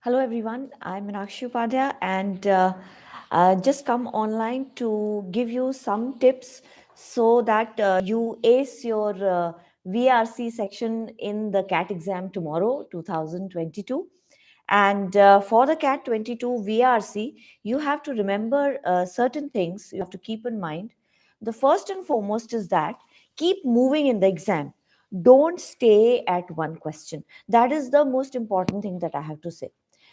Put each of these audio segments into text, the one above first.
Hello everyone, I'm Meenakshi Upadhyay and just come online to give you some tips so that you ace your VRC section in the CAT exam tomorrow, 2022. And for the CAT 22 VRC, you have to remember certain things you have to keep in mind. The first and foremost is that keep moving in the exam. Don't stay at one question. That is the most important thing that I have to say.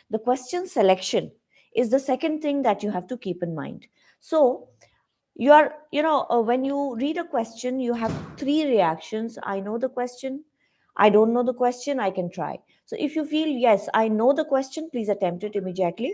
The question selection is the second thing that you have to keep in mind. So when you read a question, you have three reactions. I know the question, I don't know the question, I can try. So if you feel, yes, I know the question, please attempt it immediately.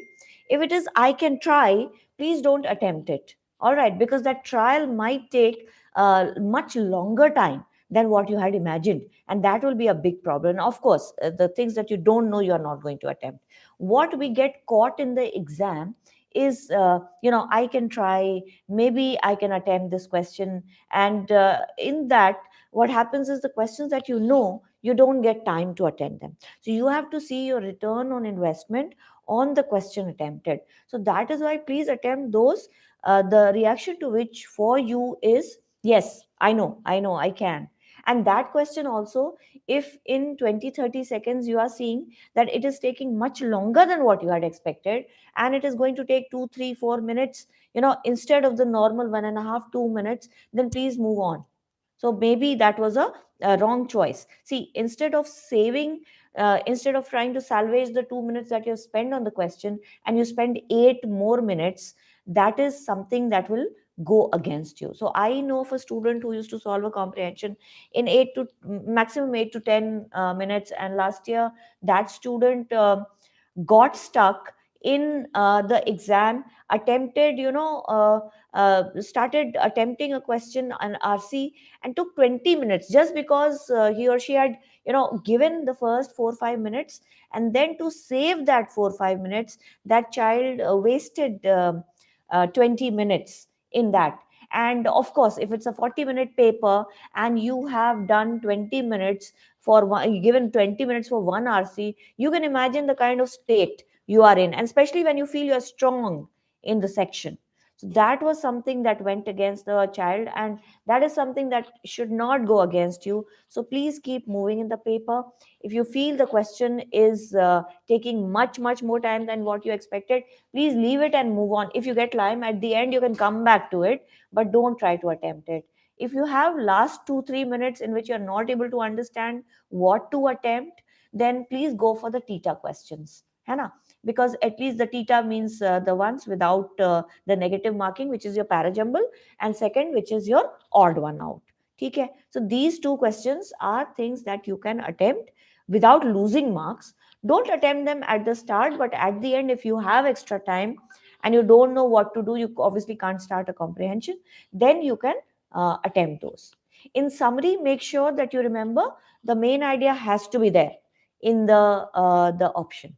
If it is, I can try, please don't attempt it. All right, because that trial might take much longer time than what you had imagined. And that will be a big problem. Of course, the things that you don't know, you're not going to attempt. What we get caught in the exam is, I can try, maybe I can attempt this question. And in that, what happens is the questions that you know, you don't get time to attend them. So you have to see your return on investment on the question attempted. So that is why please attempt those, the reaction to which for you is, yes, I know, I can. And that question also, if in 20-30 seconds you are seeing that it is taking much longer than what you had expected, and it is going to take 2 3 4 minutes, instead of the normal 1.5 2 minutes, then please move on. So maybe that was a wrong choice. See, instead of trying to salvage the 2 minutes that you have spent on the question, and you spend 8 more minutes, that is something that will go against you. So I know of a student who used to solve a comprehension in 8 to 10 minutes, and last year that student got stuck in the exam, started attempting a question on RC, and took 20 minutes just because he or she had given the first 4 5 minutes, and then to save that 4 5 minutes, that child wasted 20 minutes in that. And of course, if it's a 40-minute paper and you have done 20 minutes for one, given 20 minutes for one RC, you can imagine the kind of state you are in, and especially when you feel you're strong in the section. So that was something that went against the child, and that is something that should not go against you. So please keep moving in the paper. If you feel the question is taking much more time than what you expected, please leave it and move on. If you get time at the end, you can come back to it, but don't try to attempt it. If you have last 2 3 minutes in which you're not able to understand what to attempt, then please go for the theta questions, है ना? Because at least the theta means the ones without the negative marking, which is your parajumble, and second, which is your odd one out. Okay, so these two questions are things that you can attempt without losing marks. Don't attempt them at the start, but at the end, if you have extra time and you don't know what to do, you obviously can't start a comprehension, then you can attempt those. In summary, make sure that you remember the main idea has to be there in the option,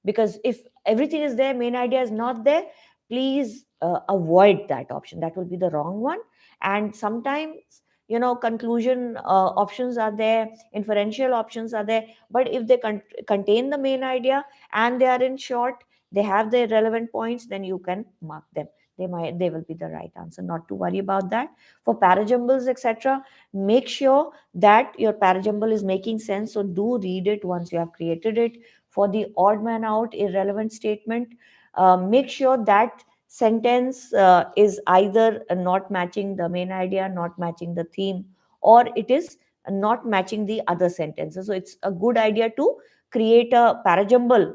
because if everything is there, main idea is not there, please avoid that option. That will be the wrong one. And sometimes conclusion options are there, inferential options are there, but if they contain the main idea and they are in short, they have the relevant points, then you can mark them. They will be the right answer. Not to worry about that. For parajumbles, etc., make sure that your parajumble is making sense, so do read it once you have created it. For the odd man out irrelevant statement, make sure that sentence is either not matching the main idea, not matching the theme, or it is not matching the other sentences. So it's a good idea to create a parajumble,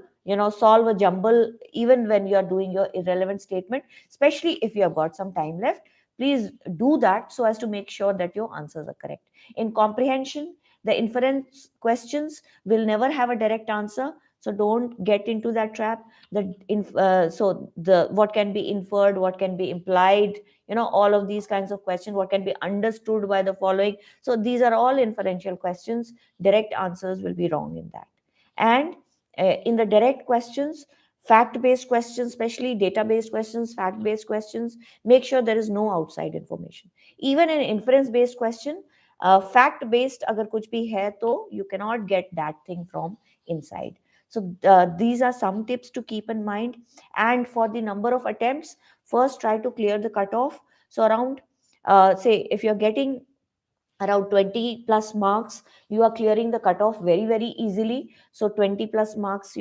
solve a jumble even when you are doing your irrelevant statement, especially if you have got some time left. Please do that so as to make sure that your answers are correct. In comprehension, the inference questions will never have a direct answer, so don't get into that trap. So the what can be inferred, what can be implied, all of these kinds of questions, what can be understood by the following. So these are all inferential questions. Direct answers will be wrong in that. And in the direct questions, fact-based questions, especially data-based questions, fact-based questions, make sure there is no outside information. Even in inference-based question, fact-based agar kuch bhi hai, to you cannot get that thing from inside. So these are some tips to keep in mind. And for the number of attempts, first try to clear the cutoff. So around, say, if you're getting around 20 plus marks, you are clearing the cutoff very very easily. So 20 plus marks,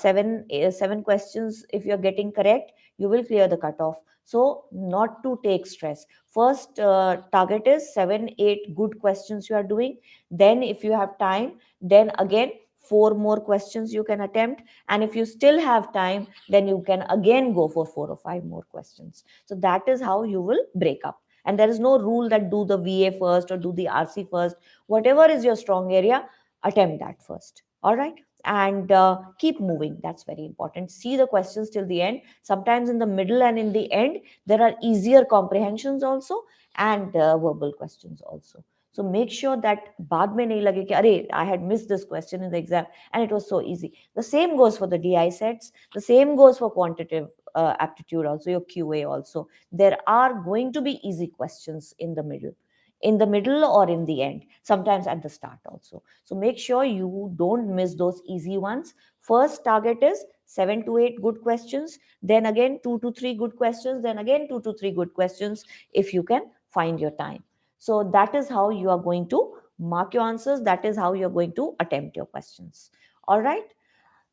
seven questions if you're getting correct, you will clear the cutoff. So not to take stress, first target is 7 8 good questions you are doing. Then if you have time, then again four more questions you can attempt. And if you still have time, then you can again go for four or five more questions. So that is how you will break up. And there is no rule that do the VA first or do the RC first. Whatever is your strong area, attempt that first. All right. And keep moving. That's very important. See the questions till the end. Sometimes in the middle and in the end, there are easier comprehensions also, and verbal questions also. So make sure that baad mein nahi lage ki, "Arey, I had missed this question in the exam and it was so easy." The same goes for the DI sets. The same goes for quantitative aptitude also, your QA also. There are going to be easy questions in the middle or in the end, sometimes at the start also. So make sure you don't miss those easy ones. First target is 7 to 8 good questions, then again 2 to 3 good questions, then again 2 to 3 good questions if you can find your time. So that is how you are going to mark your answers. That is how you're going to attempt your questions. All right.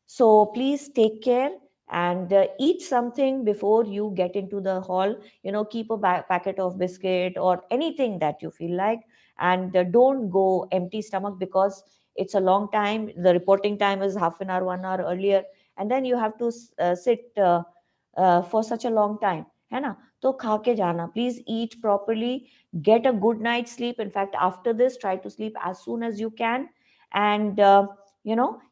So please take care and eat something before you get into the hall. Keep a packet of biscuit or anything that you feel like. And don't go empty stomach, because it's a long time. The reporting time is half an hour, 1 hour earlier. And then you have to sit for such a long time. है ना? तो खा के जाना. Please eat properly. Get a good night's sleep. In fact, after this, try to sleep as soon as you can. And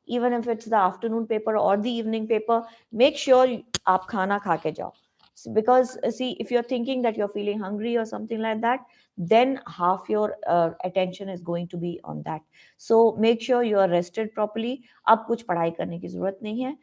even if it's the afternoon paper or the evening paper, make sure aap khana kha ke jao. Because see, if you're thinking that you're feeling hungry or something like that, then half your attention is going to be on that. So make sure you are rested properly. अब कुछ पढ़ाई करने की जरूरत नहीं है.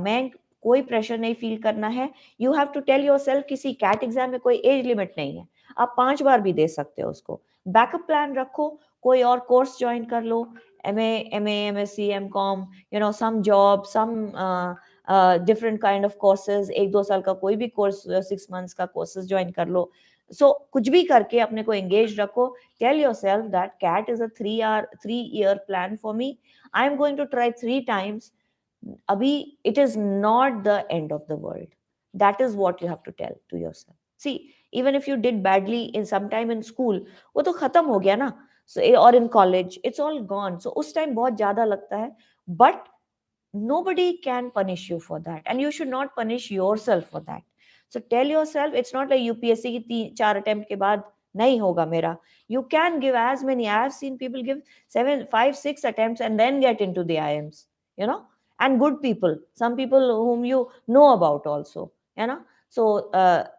मैं कोई प्रेशर नहीं फील करना है. You have to tell yourself, किसी कैट एग्जाम में कोई एज लिमिट नहीं है. आप 5 बार भी दे सकते हो उसको. बैकअप प्लान रखो. कोई और कोर्स ज्वाइन कर लो. MA, MSc, MCom, some job, some different kind of courses. 1 2 साल का कोई भी कोर्स, 6 months का कोर्सेज ज्वाइन कर लो. So कुछ भी करके अपने को engaged रखो. Tell yourself that CAT is a 3-year plan for me. I am going to try 3 times. Abhi, it is not the end of the world. That is what you have to tell to yourself. See, even if you did badly in some time in school, वो तो खत्म हो गया ना. So, or in college, it's all gone. So उस time बहुत ज़्यादा लगता है. But nobody can punish you for that, and you should not punish yourself for that. So tell yourself, it's not like UPSC की 3 4 attempt के बाद नहीं होगा मेरा. You can give as many. I have seen people give 7 5 6 attempts and then get into the IIMs, and good people, some people whom you know about also, so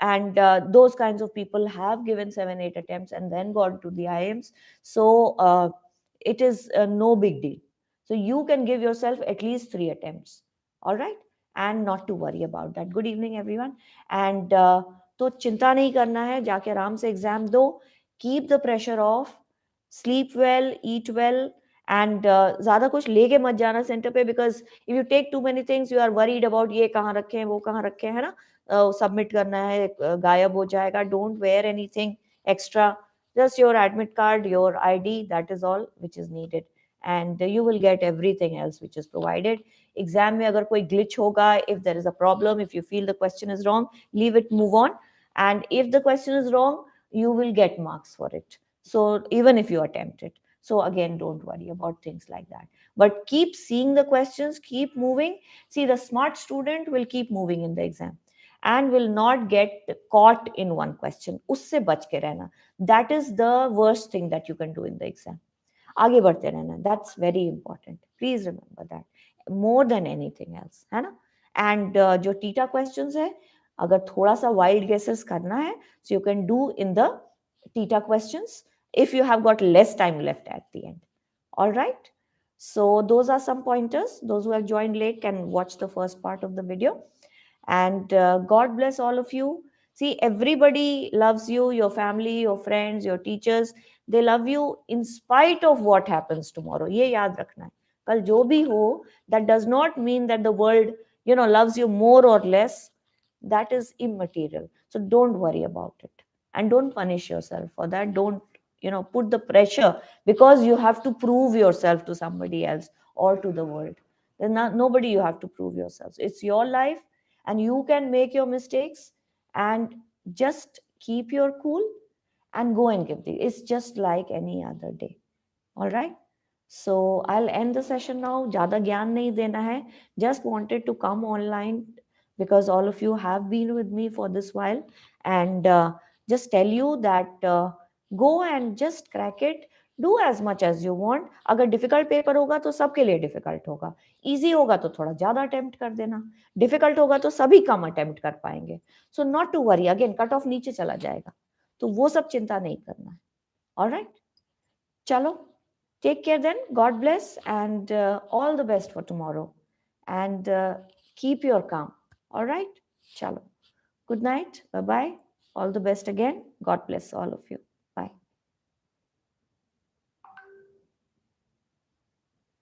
and those kinds of people have given 7 8 attempts and then got to the IIMs. So it is no big deal. So you can give yourself at least 3 attempts. All right. And not to worry about that. Good evening, everyone. And तो चिंता नहीं करना है, जाके आराम से exam दो. Keep the pressure off. Sleep well, eat well. And ज़्यादा कुछ लेके मत जाना सेंटर पे, because if you take too many things, you are worried about ये कहाँ रखे हैं, वो कहाँ रखे हैं, है ना. सबमिट करना है, गायब हो जाएगा. Don't wear anything extra. Just your admit card, your ID, that is all which is needed. And you will get everything else which is provided. Exam में अगर कोई glitch होगा, if there is a problem, if you feel the question is wrong, leave it, move on. And if the question is wrong, you will get marks for it. So even if you attempt it. So again, don't worry about things like that. But keep seeing the questions, keep moving. See, the smart student will keep moving in the exam and will not get caught in one question. उससे बच के रहना. That is the worst thing that you can do in the exam. आगे बढ़ते रहना. That's very important. Please remember that. More than anything else, है ना. And जो टीटा questions है, अगर थोड़ा सा wild guesses करना है, so you can do in the theta questions if you have got less time left at the end. All right. So those are some pointers. Those who have joined late can watch the first part of the video. And God bless all of you. See, everybody loves you, your family, your friends, your teachers. They love you in spite of what happens tomorrow. ये याद रखना है. कल जो भी हो, that does not mean that the world, loves you more or less. That is immaterial. So don't worry about it, and don't punish yourself for that. Don't, put the pressure because you have to prove yourself to somebody else or to the world. There's not nobody you have to prove yourself. It's your life, and you can make your mistakes, and just keep your cool and go and give the. It's just like any other day. All right. So I'll end the session now. ज़्यादा ज्ञान नहीं देना है. Just wanted to come online because all of you have been with me for this while, and just tell you that go and just crack it. Do as much as you want. अगर difficult paper होगा तो सबके लिए difficult होगा. Easy होगा तो थोड़ा ज़्यादा attempt कर देना. Difficult होगा तो सभी कम attempt कर पाएंगे. So not to worry. Again, cut off नीचे चला जाएगा. तो वो सब चिंता नहीं करना है. All right. चलो. Take care then. God bless, and all the best for tomorrow. And keep your calm. All right? Chalo. Good night. Bye bye. All the best again. God bless all of you.